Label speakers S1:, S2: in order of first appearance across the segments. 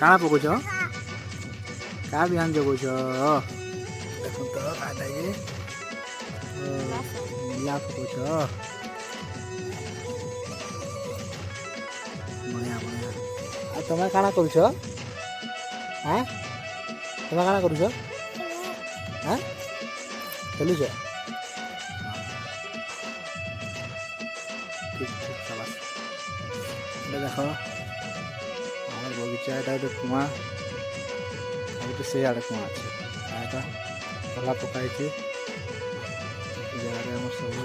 S1: କାଣା ପକଉଛ କାହା ବିହାନ ଜଗଉଛ ଦେଖୁନ ତ କାଟା ଯେ ମୂଲା ପକଉଛ ବଢ଼ିଆ ବଢ଼ିଆ ଆଉ ତମେ କାଣା କରୁଛ ହଁ ତମେ କାଣା କରୁଛ ହଁ ଖେଲୁଛ ঠিক ঠিক চাবাস এটা দেখো আমার বগিচা এটা ଗୋଟେ কুয়া ଆଉ ଗୋଟେ ସେ ଆଡ଼େ କୁଆ ଅଛି ଏଇଟା ତଲା ପକା ହେଇଛି ଏ ଜାଗାରେ ଆମର ସବୁ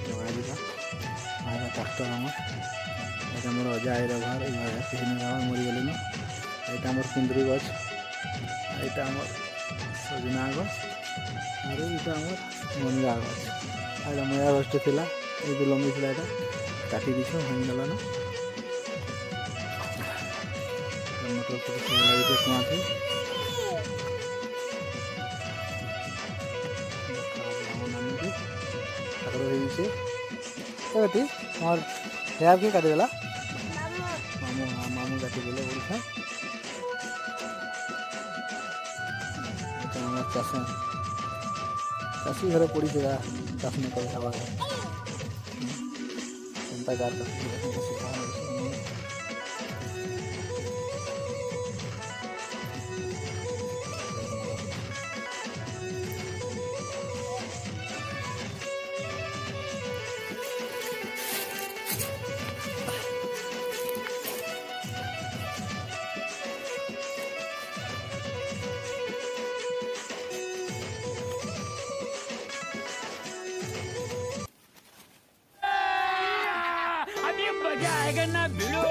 S1: ଲଗାଯିବା ଏଇଟା ଟ୍ରାକ୍ଟର ଆମର ଏଇଟା ଆମର ଅଜା ଆଈର ଘର ଏ ଘର କିଛି ଦିନ ଘର ମରିଗଲେଣି ଏଇଟା ଆମର କୁନ୍ଦୁରି ଗଛ ଏଇଟା ଆମର ସଜନା ଗଛ ଆଉ ଏଇଟା ଆମର ମଞ୍ଜା ଗଛ ଏଇଟା ମଞ୍ଜା ଗଛଟେ ଥିଲା ଏ ଯେଉଁ ଲମ୍ବି ଥିଲା ଏଇଟା କାଟି ଦେଇଛ ଭାଙ୍ଗିଗଲା ନା ମଟର ସବୁ ସବୁ ଲାଗିছে কুয়াতে ঠাকুর হয়ে গেছে এটি আমার হেয়ার কি কাটি দেলা মামু মামু কাটি দিলে বলছে এটা আমার চাষি ঘরে পড়িছে চাষ না করে খাওয়া চিন্তা কার
S2: अभी मजा आएगा ना भिड़ो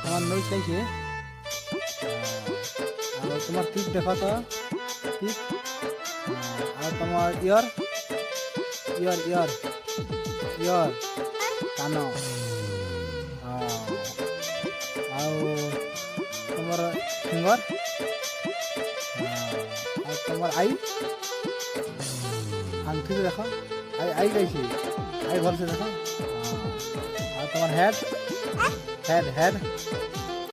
S1: তোমার নই চাইছে আর তোমার টিপ দেখো তো টিপ আর তোমার ইয়ার ইয়ার ইয়ার ইয়ার কান ଆଉ তোমার ଫିଙ୍ଗର ଆଉ তোমার আই আংঠিতে দেখো আই আই যাইছে আই ভলসে দেখো আর তোমার হেড হেড হেড